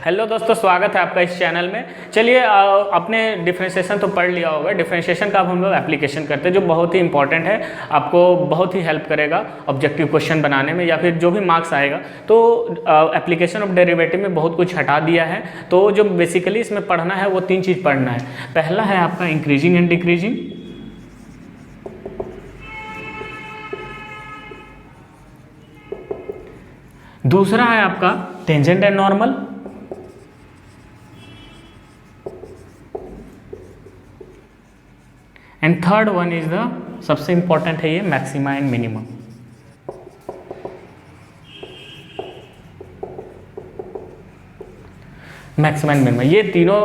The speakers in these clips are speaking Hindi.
हेलो दोस्तों, स्वागत है आपका इस चैनल में। चलिए आपने डिफरेंशिएशन तो पढ़ लिया होगा। डिफरेंशिएशन का अब हम लोग एप्लीकेशन करते हैं जो बहुत ही इंपॉर्टेंट है, आपको बहुत ही हेल्प करेगा ऑब्जेक्टिव क्वेश्चन बनाने में या फिर जो भी मार्क्स आएगा। तो एप्लीकेशन ऑफ डेरिवेटिव में बहुत कुछ हटा दिया है। तो जो बेसिकली इसमें पढ़ना है वो 3 चीज़ पढ़ना है। पहला है आपका इंक्रीजिंग एंड डिक्रीजिंग, दूसरा है आपका tangent and normal, and third one is the सबसे इंपॉर्टेंट है ये maxima and minimum. Maxima and minimum ये तीनों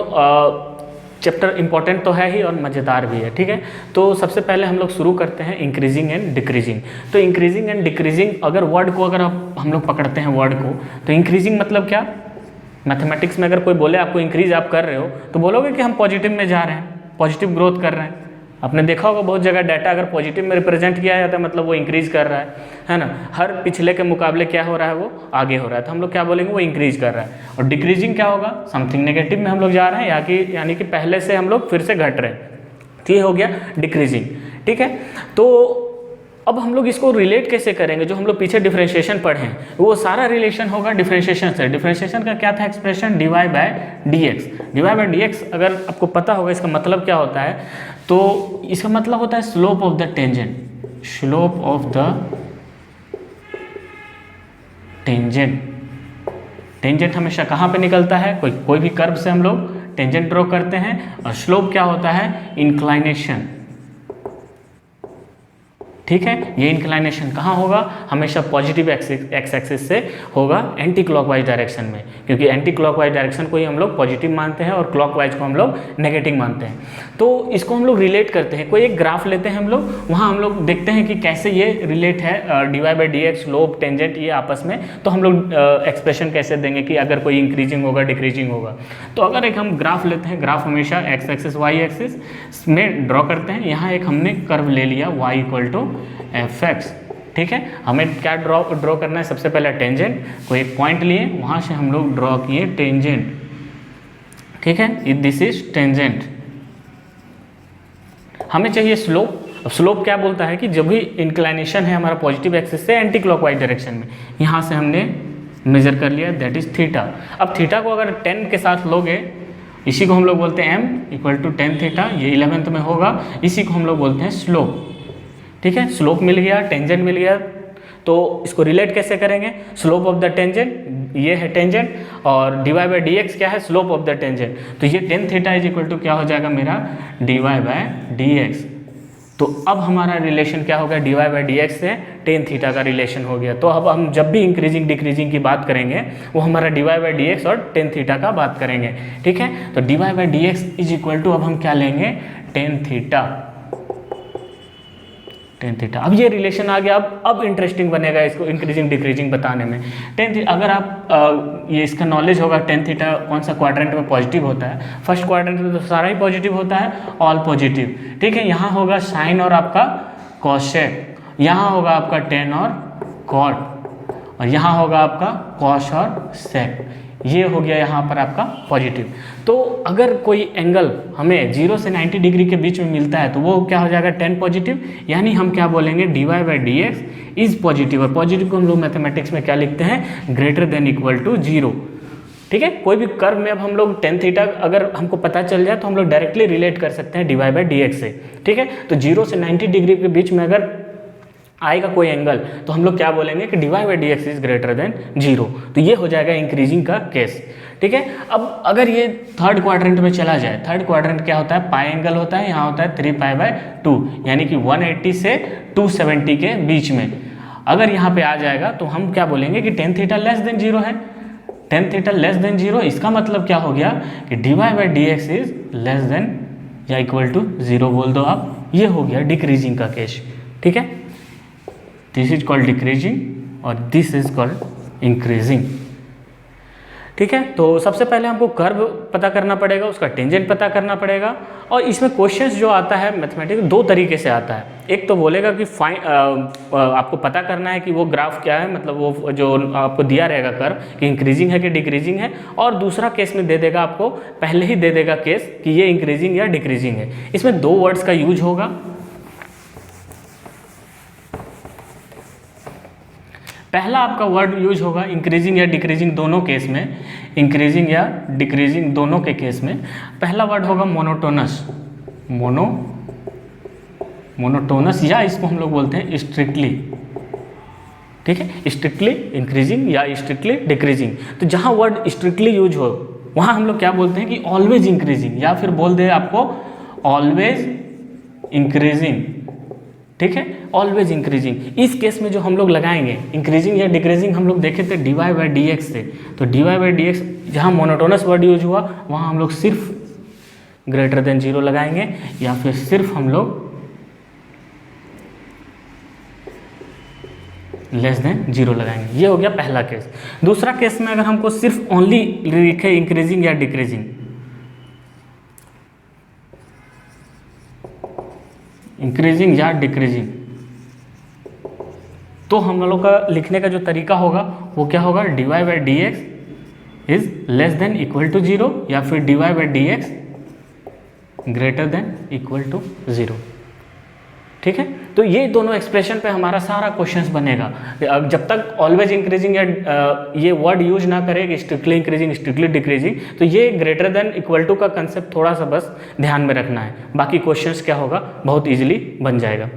चैप्टर इंपॉर्टेंट तो है ही और मज़ेदार भी है। ठीक है, तो सबसे पहले हम लोग शुरू करते हैं इंक्रीजिंग एंड डिक्रीजिंग। तो इंक्रीजिंग एंड डिक्रीजिंग अगर वर्ड को अगर हम लोग पकड़ते हैं वर्ड को, तो इंक्रीजिंग मतलब क्या? मैथमेटिक्स में अगर कोई बोले आपको इंक्रीज आप कर रहे हो तो बोलोगे कि हम पॉजिटिव में जा रहे हैं, पॉजिटिव ग्रोथ कर रहे हैं। आपने देखा होगा बहुत जगह डाटा अगर पॉजिटिव में रिप्रेजेंट किया जाता है मतलब वो इंक्रीज कर रहा है ना। हर पिछले के मुकाबले क्या हो रहा है, वो आगे हो रहा है, तो हम लोग क्या बोलेंगे, वो इंक्रीज कर रहा है। और डिक्रीजिंग क्या होगा? समथिंग नेगेटिव में हम लोग जा रहे हैं यानी कि पहले से हम लोग फिर से घट रहे हैं, तो ये हो गया डिक्रीजिंग। ठीक है, तो अब हम लोग इसको रिलेट कैसे करेंगे? जो हम लोग पीछे डिफरेंशिएशन पढ़े हैं वो सारा रिलेशन होगा डिफरेंशिएशन से। डिफरेंशिएशन का क्या था expression? dy by dx। dy by dx अगर आपको पता होगा इसका मतलब क्या होता है, तो इसका मतलब होता है slope of the tangent. Slope of the tangent. Tangent हमेशा कहाँ पे निकलता है? कोई भी कर्व से हम लोग टेंजेंट ड्रॉ करते हैं, और स्लोप क्या होता है? इंक्लाइनेशन। ठीक है, ये इंक्लाइनेशन कहाँ होगा? हमेशा पॉजिटिव एक्स एक्सिस से होगा, एंटी क्लॉकवाइज डायरेक्शन में, क्योंकि एंटी क्लॉकवाइज डायरेक्शन को ही हम लोग पॉजिटिव मानते हैं और क्लॉकवाइज को हम लोग नेगेटिव मानते हैं। तो इसको हम लोग रिलेट करते हैं। कोई एक ग्राफ लेते हैं हम लोग, वहाँ हम लोग देखते हैं कि कैसे ये रिलेट है dy by dx, slope, tangent, ये आपस में। तो हम लोग एक्सप्रेशन कैसे देंगे कि अगर कोई इंक्रीजिंग होगा डिक्रीजिंग होगा। तो अगर एक हम ग्राफ लेते हैं, ग्राफ हमेशा एक्स एक्सिस वाई एक्सिस में ड्रॉ करते हैं। यहाँ एक हमने कर्व ले लिया y equal to F X. ठीक है, हमें क्या ड्रॉ करना है? सबसे पहले टेंजेंट, कोई एक पॉइंट लिए, वहाँ से हम लोग ड्रॉ किए टेंजेंट। ठीक है, दिस इज टेंजेंट। हमें चाहिए स्लोप। अब स्लोप क्या बोलता है कि जब भी इंक्लाइनेशन है हमारा पॉजिटिव एक्सिस से एंटी क्लॉकवाइज डायरेक्शन में, यहाँ से हमने मेजर कर लिया, दैट इज थीटा। अब थीटा को अगर 10 के साथ लोगे, इसी को हम लोग बोलते हैं m इक्वल टू 10 थीटा, ये 11th में होगा, इसी को हम लोग बोलते हैं स्लोप। ठीक है, स्लोप मिल गया, टेंजेंट मिल गया, तो इसको रिलेट कैसे करेंगे? स्लोप ऑफ द टेंजेंट, ये है टेंजेंट, और dy बाई dx क्या है? Slope of the tangent. तो ये 10 थीटा इज इक्वल टू क्या हो जाएगा मेरा? dy by dx। तो अब हमारा रिलेशन क्या हो गया? dy बाई dx से 10 थीटा का रिलेशन हो गया। तो अब हम जब भी इंक्रीजिंग डिक्रीजिंग की बात करेंगे वो हमारा dy बाई dx और 10 थीटा का बात करेंगे। ठीक है, तो dy by dx is equal to अब हम क्या लेंगे? 10 थीटा। 10 थीटा। अब ये रिलेशन आ गया। अब इंटरेस्टिंग बनेगा इसको इंक्रीजिंग डिक्रीजिंग बताने में। 10 थीटा अगर आप ये इसका नॉलेज होगा, 10 थीटा कौन सा क्वाड्रेंट में पॉजिटिव होता है? फर्स्ट क्वाड्रेंट में तो सारा ही पॉजिटिव होता है, ऑल पॉजिटिव। ठीक है, यहाँ होगा साइन और आपका कॉसेक, यहाँ होगा आपका टेन और कॉट, और यहाँ होगा आपका कॉस और सेक। ये हो गया यहाँ पर आपका पॉजिटिव। तो अगर कोई एंगल हमें 0 से 90 डिग्री के बीच में मिलता है तो वो क्या हो जाएगा? 10 पॉजिटिव। यानी हम क्या बोलेंगे? dy by dx is positive. और पॉजिटिव को हम लोग मैथमेटिक्स में क्या लिखते हैं? Greater than equal to 0। ठीक है, कोई भी कर्व में अब हम लोग 10 थीटा अगर हमको पता चल जाए तो हम लोग डायरेक्टली रिलेट कर सकते हैं dy बाई dx से। ठीक है, तो 0 से 90 डिग्री के बीच में अगर आएगा कोई एंगल तो हम लोग क्या बोलेंगे कि dy by dx is greater than 0। तो ये हो जाएगा इंक्रीजिंग का केस। ठीक है, अब अगर ये थर्ड क्वाड्रेंट में चला जाए, थर्ड क्वाड्रेंट क्या होता है? पाई एंगल होता है, यहाँ होता है 3 पाई बाय 2, यानी कि 180 से 270 के बीच में अगर यहाँ पे आ जाएगा तो हम क्या बोलेंगे कि 10 थीटा लेस देन 0 है। 10 थीटा लेस देन 0, इसका मतलब क्या हो गया कि dy by dx is less then या इक्वल टू 0 बोल दो आप। ये हो गया डिक्रीजिंग का केस। ठीक है, दिस इज कॉल्ड डिक्रीजिंग और दिस इज कॉल्ड इंक्रीजिंग। ठीक है। तो सबसे पहले हमको कर्व पता करना पड़ेगा, उसका टेंजेंट पता करना पड़ेगा। और इसमें क्वेश्चंस जो आता है मैथमेटिक्स दो तरीके से आता है। एक तो बोलेगा कि आपको पता करना है कि वो ग्राफ क्या है, मतलब वो जो आपको दिया रहेगा कर्व कि इंक्रीजिंग है कि डिक्रीजिंग है। और दूसरा केस में दे देगा, आपको पहले ही दे देगा केस कि ये इंक्रीजिंग या डिक्रीजिंग है। इसमें दो वर्ड्स का यूज होगा। पहला आपका वर्ड यूज होगा इंक्रीजिंग या डिक्रीजिंग दोनों केस में, इंक्रीजिंग या डिक्रीजिंग दोनों के केस में पहला वर्ड होगा मोनोटोनस। मोनोटोनस या इसको हम लोग बोलते हैं स्ट्रिक्टली। ठीक है, स्ट्रिक्टली इंक्रीजिंग या स्ट्रिक्टली डिक्रीजिंग। तो जहाँ वर्ड स्ट्रिक्टली यूज हो वहाँ हम लोग क्या बोलते हैं कि ऑलवेज इंक्रीजिंग, या फिर बोल दे आपको ऑलवेज इंक्रीजिंग। ठीक है, ऑलवेज इंक्रीजिंग। इस केस में जो हम लोग लगाएंगे इंक्रीजिंग या डिक्रीजिंग, हम लोग देखे थे dy बाई डी एक्स से। तो dy बाई डी एक्स जहाँ मोनोटोनस वर्ड यूज हुआ वहाँ हम लोग सिर्फ ग्रेटर देन 0 लगाएंगे, या फिर सिर्फ हम लोग लेस देन 0 लगाएंगे। ये हो गया पहला केस। दूसरा केस में अगर हमको सिर्फ ओनली लिखे इंक्रीजिंग या डिक्रीजिंग, इंक्रीजिंग या डिक्रीजिंग, तो हम लोग का लिखने का जो तरीका होगा वो क्या होगा, dy by D X is less than equal to 0, या फिर dy by D X greater than equal to 0। ठीक है, तो ये दोनों एक्सप्रेशन पे हमारा सारा क्वेश्चंस बनेगा। जब तक ऑलवेज इंक्रीजिंग या ये वर्ड यूज ना करें स्ट्रिक्टली इंक्रीजिंग स्ट्रिक्टली डिक्रीजिंग, तो ये ग्रेटर देन इक्वल टू का कंसेप्ट थोड़ा सा बस ध्यान में रखना है। बाकी क्वेश्चंस क्या होगा, बहुत इजीली बन जाएगा।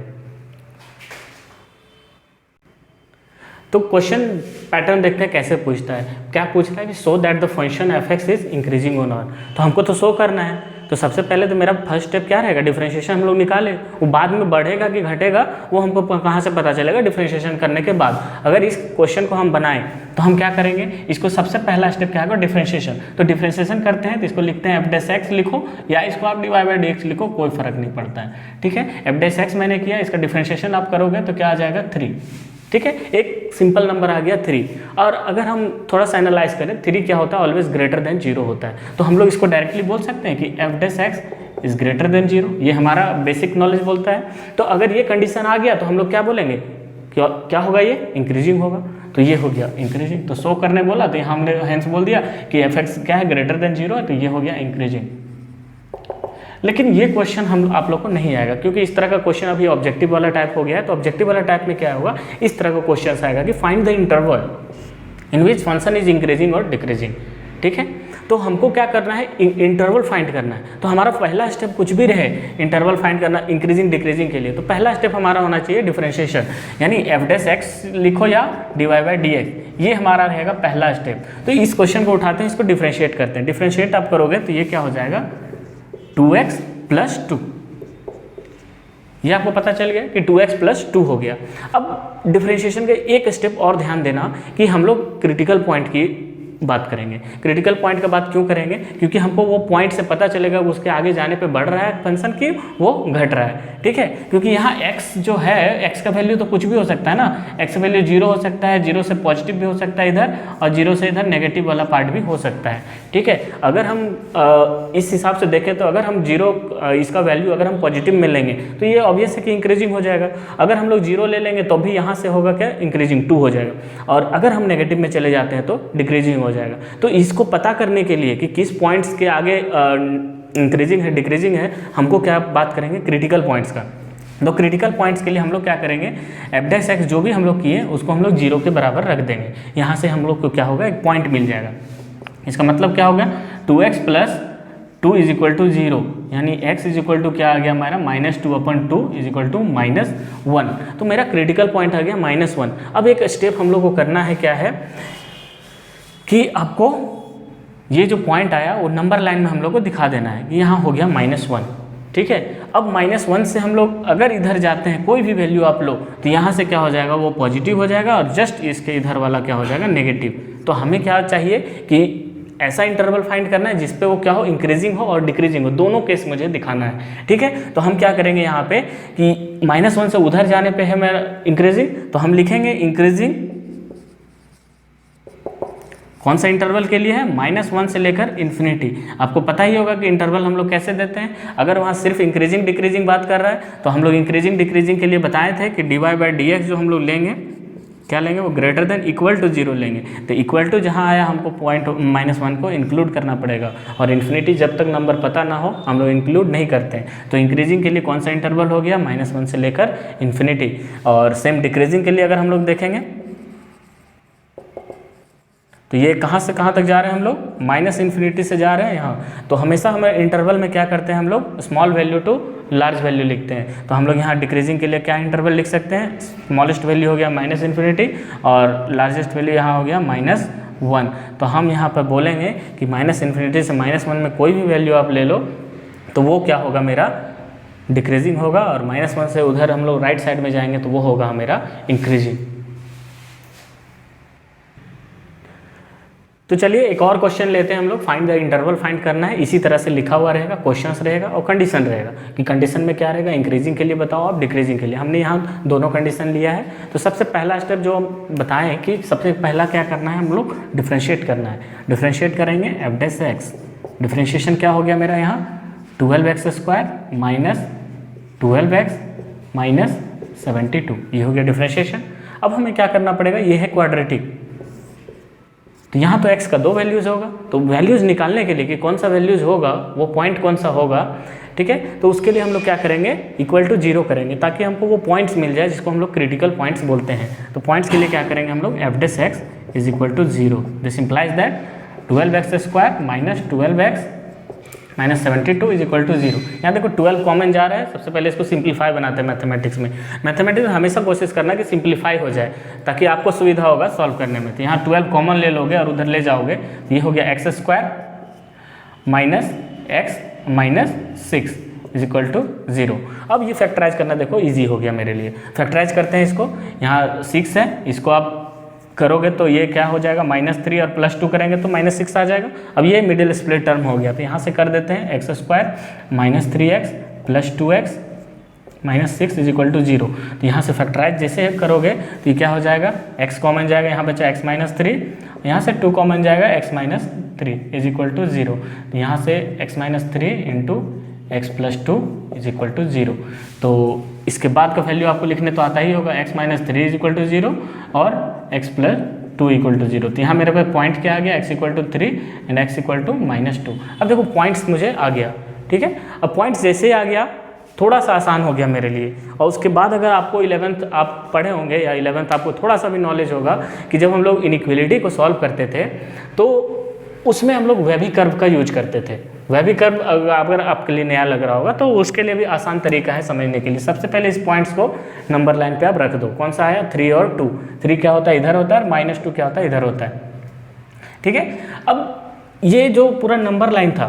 तो क्वेश्चन पैटर्न देखते हैं कैसे पूछता है। क्या पूछता है कि so that the function F x is increasing और नॉट। तो हमको तो शो करना है, तो सबसे पहले तो मेरा फर्स्ट स्टेप क्या रहेगा, डिफरेंशिएशन हम लोग निकाले। वो बाद में बढ़ेगा कि घटेगा वो हमको कहाँ से पता चलेगा, डिफरेंशिएशन करने के बाद। अगर इस क्वेश्चन को हम बनाएं तो हम क्या करेंगे, इसको सबसे पहला स्टेप क्या होगा, डिफरेंशिएशन। तो डिफरेंशिएशन करते हैं तो इसको लिखते हैं एफ डैश एक्स लिखो, या इसको आप D Y by D X लिखो, कोई फर्क नहीं पड़ता है। ठीक है, एफ डैश एक्स मैंने किया, इसका डिफरेंशिएशन आप करोगे तो क्या आ जाएगा 3। ठीक है, एक सिंपल नंबर आ गया 3। और अगर हम थोड़ा सा एनालाइज करें, 3 क्या होता है, ऑलवेज ग्रेटर देन 0 होता है। तो हम लोग इसको डायरेक्टली बोल सकते हैं कि F dash x is greater than 0। ये हमारा बेसिक नॉलेज बोलता है। तो अगर ये कंडीशन आ गया तो हम लोग क्या बोलेंगे, क्या होगा, ये इंक्रीजिंग होगा। तो ये हो गया इंक्रीजिंग। तो शो करने बोला तो हमने हेंस बोल दिया कि एफ एक्स क्या है, ग्रेटर देन 0 है, तो ये हो गया इंक्रीजिंग। लेकिन ये क्वेश्चन हम आप लोग को नहीं आएगा, क्योंकि इस तरह का क्वेश्चन अभी ऑब्जेक्टिव वाला टाइप हो गया है। तो ऑब्जेक्टिव वाला टाइप में क्या होगा, इस तरह का क्वेश्चन आएगा कि find the interval in which function is increasing और डिक्रीजिंग। ठीक है, तो हमको क्या करना है, इंटरवल फाइंड करना है। तो हमारा पहला स्टेप कुछ भी रहे, इंटरवल फाइंड करना इंक्रीजिंग डिक्रीजिंग के लिए, तो पहला स्टेप हमारा होना चाहिए डिफरेंशिएशन, यानी एफ डैश एक्स लिखो या D Y by D X, ये हमारा रहेगा पहला स्टेप। तो इस क्वेश्चन को उठाते हैं, इसको डिफरेंशिएट करते हैं। डिफरेंशिएट आप करोगे तो ये क्या हो जाएगा, 2x प्लस 2। ये आपको पता चल गया कि 2x प्लस 2 हो गया। अब डिफरेंशिएशन के एक स्टेप और ध्यान देना कि हम लोग क्रिटिकल पॉइंट की बात करेंगे। क्रिटिकल पॉइंट का बात क्यों करेंगे, क्योंकि हमको वो पॉइंट से पता चलेगा उसके आगे जाने पे बढ़ रहा है फंक्शन की, वो घट रहा है। ठीक है, क्योंकि यहाँ x जो है, x का वैल्यू तो कुछ भी हो सकता है ना, x का वैल्यू 0 हो सकता है, 0 से पॉजिटिव भी हो सकता है इधर, और 0 से इधर नेगेटिव वाला पार्ट भी हो सकता है। ठीक है, अगर हम इस हिसाब से देखें तो अगर हम 0 इसका वैल्यू अगर हम पॉजिटिव में लेंगे तो ये ऑब्वियस है कि इंक्रीजिंग हो जाएगा। अगर हम लोग 0 ले लेंगे तो भी यहाँ से होगा क्या, इंक्रीजिंग 2 हो जाएगा। और अगर हम नेगेटिव में चले जाते हैं तो डिक्रीजिंग हो जाएगा। तो इसको पता करने के लिए कि किस पॉइंट्स के आगे इंक्रीजिंग है डिक्रीजिंग है, हमको क्या बात करेंगे, क्रिटिकल पॉइंट्स का। तो क्रिटिकल पॉइंट्स के लिए हम लोग क्या करेंगे, एफ डैश एक्स जो भी हम लोग किए उसको हम लोग 0 के बराबर रख देंगे। यहाँ से हम लोग को क्या होगा, एक पॉइंट मिल जाएगा। इसका मतलब क्या होगा, 2x plus 2 is equal to 0, यानी x इज इक्वल टू क्या आ गया हमारा, -2/2 इज इक्वल टू -1। तो मेरा क्रिटिकल पॉइंट आ गया -1। अब एक स्टेप हम लोग को करना है, क्या है कि आपको ये जो पॉइंट आया वो नंबर लाइन में हम लोग को दिखा देना है कि यहाँ हो गया -1। ठीक है, अब -1 से हम लोग अगर इधर जाते हैं कोई भी वैल्यू आप लो तो यहाँ से क्या हो जाएगा, वो पॉजिटिव हो जाएगा, और जस्ट इसके इधर वाला क्या हो जाएगा, नेगेटिव। तो हमें क्या चाहिए कि ऐसा इंटरवल फाइंड करना है जिसपे वो क्या हो, इंक्रीजिंग हो और डिक्रीजिंग हो, दोनों केस मुझे दिखाना है। ठीक है, तो हम क्या करेंगे यहाँ पे कि -1 से उधर जाने पे है मेरा इंक्रीजिंग, तो हम लिखेंगे इंक्रीजिंग कौन सा इंटरवल के लिए है? -1 से लेकर इन्फिनिटी। आपको पता ही होगा कि इंटरवल हम लोग कैसे देते हैं। अगर वहाँ सिर्फ इंक्रीजिंग डिक्रीजिंग बात कर रहा है तो हम लोग इंक्रीजिंग डिक्रीजिंग के लिए बताए थे कि dy/dx जो हम लोग लेंगे, क्या लेंगे? वो ग्रेटर देन इक्वल टू 0 लेंगे। तो इक्वल टू जहाँ आया हमको पॉइंट -1 को इंक्लूड करना पड़ेगा, और इन्फिनिटी जब तक नंबर पता ना हो हम लोग इंक्लूड नहीं करते हैं। तो इंक्रीजिंग के लिए कौन सा इंटरवल हो गया? -1 से लेकर इन्फिनिटी। और सेम डिक्रीजिंग के लिए अगर हम लोग देखेंगे तो ये कहाँ से कहाँ तक जा रहे हैं हम लोग? -इन्फिनिटी से जा रहे हैं यहाँ। तो हमेशा हमें इंटरवल में क्या करते हैं हम लोग? Small value to large value लिखते हैं। तो हम लोग यहाँ डिक्रीजिंग के लिए क्या इंटरवल लिख सकते हैं? स्मॉलेस्ट वैल्यू हो गया -इन्फिनिटी और लार्जेस्ट वैल्यू यहाँ हो गया -1। तो हम यहाँ पर बोलेंगे कि -इन्फिनिटी से -1 में कोई भी वैल्यू आप ले लो तो वो क्या होगा? मेरा डिक्रीजिंग होगा, और -1 से उधर हम लोग राइट साइड में जाएंगे तो वो होगा मेरा इंक्रीजिंग। तो चलिए एक और क्वेश्चन लेते हैं हम लोग। फाइंड द इंटरवल फाइंड करना है। इसी तरह से लिखा हुआ रहेगा, क्वेश्चंस रहेगा और कंडीशन रहेगा कि कंडीशन में क्या रहेगा? इंक्रीजिंग के लिए बताओ आप, डिक्रीजिंग के लिए। हमने यहाँ दोनों कंडीशन लिया है। तो सबसे पहला स्टेप जो हम बताएं कि सबसे पहला क्या करना है? हम लोग डिफ्रेंशिएट करना है। डिफ्रेंशिएट करेंगे f'(x). डिफ्रेंशिएशन क्या हो गया मेरा यहाँ? 12x² माइनस 12x माइनस 72, ये हो गया डिफ्रेंशिएशन। अब हमें क्या करना पड़ेगा? ये है क्वाड्रेटिक, तो यहाँ तो x का 2 वैल्यूज़ होगा। तो वैल्यूज़ निकालने के लिए कि कौन सा वैल्यूज़ होगा, वो पॉइंट कौन सा होगा, ठीक है, तो उसके लिए हम लोग क्या करेंगे? इक्वल टू 0 करेंगे, ताकि हमको वो पॉइंट्स मिल जाए जिसको हम लोग क्रिटिकल पॉइंट्स बोलते हैं। तो पॉइंट्स के लिए क्या करेंगे हम लोग? f'(x) is equal to 0। This implies that 12x² minus 12x minus 72 is equal to 0। यहाँ देखो 12 कॉमन जा रहा है। सबसे पहले इसको सिंप्लीफाई बनाते हैं मैथमेटिक्स में। मैथमेटिक्स में हमेशा कोशिश करना कि सिंप्लीफाई हो जाए ताकि आपको सुविधा होगा सॉल्व करने में। तो यहाँ 12 कॉमन ले लोगे और उधर ले जाओगे तो ये हो गया x² minus x minus 6 is equal to 0। अब ये फैक्टराइज करना देखो ईजी हो गया मेरे लिए। फैक्टराइज करते हैं इसको। यहाँ 6 है, इसको आप करोगे तो ये क्या हो जाएगा? -3 और +2 करेंगे तो -6 आ जाएगा। अब ये मिडिल स्प्लिट टर्म हो गया, तो यहाँ से कर देते हैं x² minus 3x plus 2x minus 6 is equal to 0। तो यहाँ से फैक्टराइज जैसे करोगे तो ये क्या हो जाएगा? x कॉमन जाएगा, यहाँ बचा x माइनस 3, यहाँ से 2 कॉमन जाएगा x minus 3 is equal to 0। तो यहाँ से x minus 3 into x plus 2 is equal to 0। तो इसके बाद का वैल्यू आपको लिखने तो आता ही होगा, x minus 3 is equal to 0 और x प्लस 2 इक्वल टू 0। तो यहाँ मेरे पास पॉइंट क्या आ गया? x equal to 3 and x equal to -2। अब देखो पॉइंट्स मुझे आ गया, ठीक है। अब पॉइंट्स जैसे ही आ गया थोड़ा सा आसान हो गया मेरे लिए। और उसके बाद अगर आपको 11th आप पढ़े होंगे या 11th आपको थोड़ा सा भी नॉलेज होगा कि जब हम लोग इनइक्वालिटी को सॉल्व करते थे तो उसमें हम लोग वेबी कर्व का यूज करते थे। वेबी कर्व अगर आपके लिए नया लग रहा होगा तो उसके लिए भी आसान तरीका है समझने के लिए। सबसे पहले इस पॉइंट्स को नंबर लाइन पे आप रख दो। कौन सा आया? 3 और 2। 3 क्या होता है? इधर होता है, -2 क्या होता है? इधर होता है, ठीक है। अब ये जो पूरा नंबर लाइन था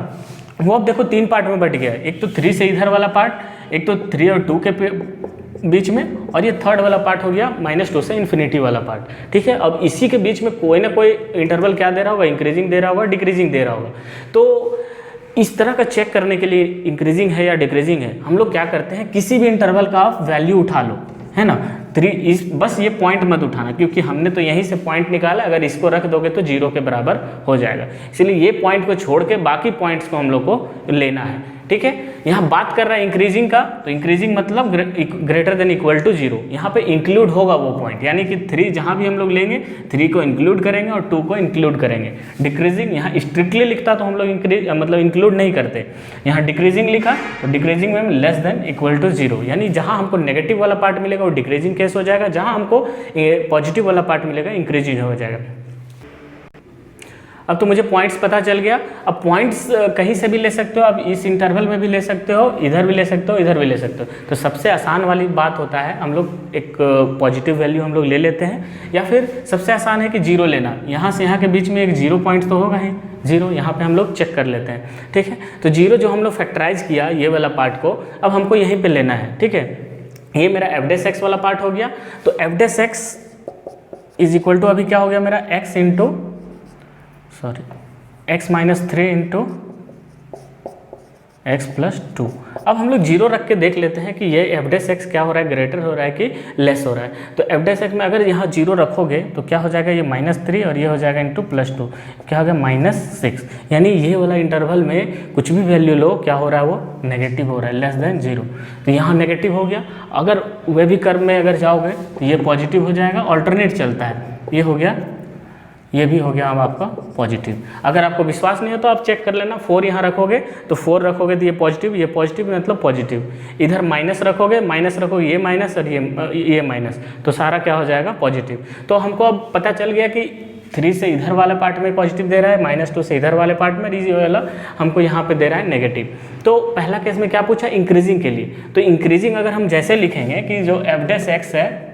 वो अब देखो 3 पार्ट में बट गया। एक तो 3 से इधर वाला पार्ट, एक तो 3 और 2 के बीच में, और ये थर्ड वाला पार्ट हो गया -2 से इन्फिनिटी वाला पार्ट, ठीक है। अब इसी के बीच में कोई ना कोई इंटरवल क्या दे रहा होगा? इंक्रीजिंग दे रहा होगा, डिक्रीजिंग दे रहा होगा। तो इस तरह का चेक करने के लिए इंक्रीजिंग है या डिक्रीजिंग है, हम लोग क्या करते हैं? किसी भी इंटरवल का आप वैल्यू उठा लो, है ना। 3 बस ये पॉइंट मत उठाना, क्योंकि हमने तो यहीं से पॉइंट निकाला। अगर इसको रख दोगे तो 0 के बराबर हो जाएगा। इसलिए ये पॉइंट को छोड़ के बाकी पॉइंट्स को हम लोग को लेना है, ठीक है। यहाँ बात कर रहा है इंक्रीजिंग का, तो इंक्रीजिंग मतलब ग्रेटर देन इक्वल टू 0। यहाँ पे इंक्लूड होगा वो पॉइंट, यानी कि 3 जहाँ भी हम लोग लेंगे 3 को इंक्लूड करेंगे और 2 को इंक्लूड करेंगे। डिक्रीजिंग यहाँ स्ट्रिक्टली लिखता तो हम लोग मतलब इंक्लूड नहीं करते। यहाँ डिक्रीजिंग लिखा तो डिक्रीजिंग में लेस देन इक्वल टू 0, यानी जहाँ हमको नेगेटिव वाला पार्ट मिलेगा वो डिक्रीजिंग केस हो जाएगा, जहाँ हमको पॉजिटिव वाला पार्ट मिलेगा इंक्रीजिंग हो जाएगा। अब तो मुझे पॉइंट्स पता चल गया। अब पॉइंट्स कहीं से भी ले सकते हो, आप इस इंटरवल में भी ले सकते हो, इधर भी ले सकते हो, इधर भी ले सकते हो। तो सबसे आसान वाली बात होता है हम लोग एक पॉजिटिव वैल्यू हम लोग ले लेते हैं, या फिर सबसे आसान है कि 0 लेना। यहाँ से यहाँ के बीच में एक 0 पॉइंट तो होगा ही, 0 यहाँ पे हम लोग चेक कर लेते हैं, ठीक है। तो 0 जो हम लोग फैक्टराइज किया ये वाला पार्ट को अब हमको यहीं पर लेना है, ठीक है। ये मेरा f' वाला पार्ट हो गया। तो f' इज इक्वल टू अभी क्या हो गया मेरा? x minus 3 into x plus 2। अब हम लोग जीरो रख के देख लेते हैं कि ये एफ डैश एक्स क्या हो रहा है, ग्रेटर हो रहा है कि लेस हो रहा है। तो एफ डैश एक्स में अगर यहाँ जीरो रखोगे तो क्या हो जाएगा, ये -3 और ये हो जाएगा इंटू +2, क्या हो गया -6। यानी ये वाला इंटरवल में कुछ भी वैल्यू लो क्या हो रहा है, वो नेगेटिव हो रहा है, लेस देन 0। तो यहाँ नेगेटिव हो गया। अगर वे भी कर्व में अगर जाओगे तो ये पॉजिटिव हो जाएगा, ऑल्टरनेट चलता है, ये हो गया, ये भी हो गया अब आपका पॉजिटिव। अगर आपको विश्वास नहीं हो तो आप चेक कर लेना, 4 यहाँ रखोगे तो 4 रखोगे तो ये पॉजिटिव मतलब पॉजिटिव, इधर माइनस रखोगे ये माइनस और ये माइनस, तो सारा क्या हो जाएगा, पॉजिटिव। तो हमको अब पता चल गया कि 3 से इधर वाला पार्ट में पॉजिटिव दे रहा है, -2 से इधर वाले पार्ट में ये वाला हमको यहाँ पे दे रहा है नेगेटिव। तो पहला केस में क्या पूछा, इंक्रीजिंग के लिए। तो इंक्रीजिंग अगर हम जैसे लिखेंगे कि जो एफ डैश एक्स है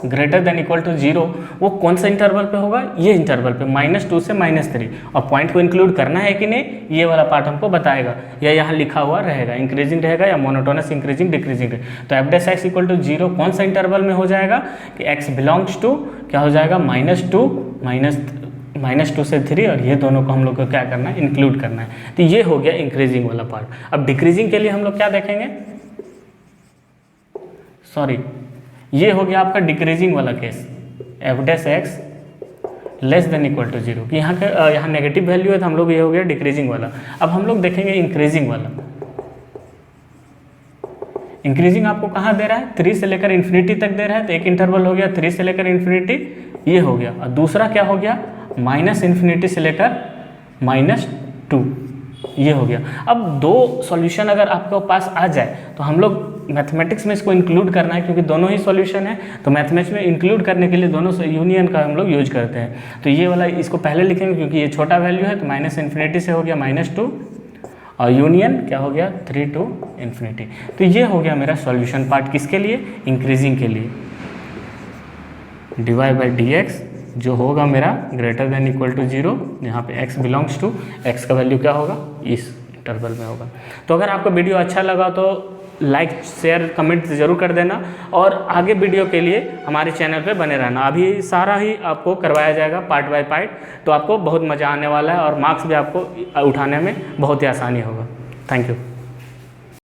ग्रेटर देन इक्वल टू 0, वो कौन सा इंटरवल पे होगा, ये इंटरवल पे -2 से -3, और पॉइंट को इंक्लूड करना है कि नहीं, ये वाला पार्ट हमको बताएगा, या यहाँ लिखा हुआ रहेगा इंक्रीजिंग रहेगा या मोनोटोनस इंक्रीजिंग डिक्रीजिंग। तो f dash x equal to 0 कौन सा इंटरवल में हो जाएगा कि x बिलोंग्स टू क्या हो जाएगा, -2 से 3, और ये दोनों को हम लोग को क्या करना है, इंक्लूड करना है। तो ये हो गया इंक्रीजिंग वाला पार्ट। अब डिक्रीजिंग के लिए हम लोग क्या देखेंगे, ये हो गया आपका डिक्रीजिंग वाला case, f dash x less than equal to 0, कि यहाँ नेगेटिव वैल्यू है तो हम लोग ये हो गया डिक्रीजिंग वाला। अब हम लोग देखेंगे इंक्रीजिंग वाला। इंक्रीजिंग आपको कहाँ दे रहा है, 3 से लेकर इन्फिनिटी तक दे रहा है, तो एक इंटरवल हो गया 3 से लेकर इन्फिनिटी, ये हो गया, और दूसरा क्या हो गया, -∞ से लेकर -2, ये हो गया। अब दो सॉल्यूशन अगर आपके पास आ जाए तो हम लोग मैथमेटिक्स में इसको इंक्लूड करना है, क्योंकि दोनों ही सॉल्यूशन है, तो मैथमेटिक्स में इंक्लूड करने के लिए दोनों यूनियन का हम लोग यूज करते हैं। तो ये वाला इसको पहले लिखेंगे क्योंकि ये छोटा वैल्यू है, तो -∞ से हो गया -2, और यूनियन क्या हो गया 3 to ∞। तो ये हो गया मेरा सॉल्यूशन पार्ट, किसके लिए, इंक्रीजिंग के लिए। dy/dx जो होगा मेरा ग्रेटर देन इक्वल टू 0, यहाँ पे x बिलोंग्स टू, x का वैल्यू क्या होगा, इस इंटरवल में होगा। तो अगर आपको वीडियो अच्छा लगा तो लाइक शेयर कमेंट ज़रूर कर देना, और आगे वीडियो के लिए हमारे चैनल पे बने रहना। अभी सारा ही आपको करवाया जाएगा पार्ट बाय पार्ट, तो आपको बहुत मज़ा आने वाला है, और मार्क्स भी आपको उठाने में बहुत ही आसानी होगा। Thank you.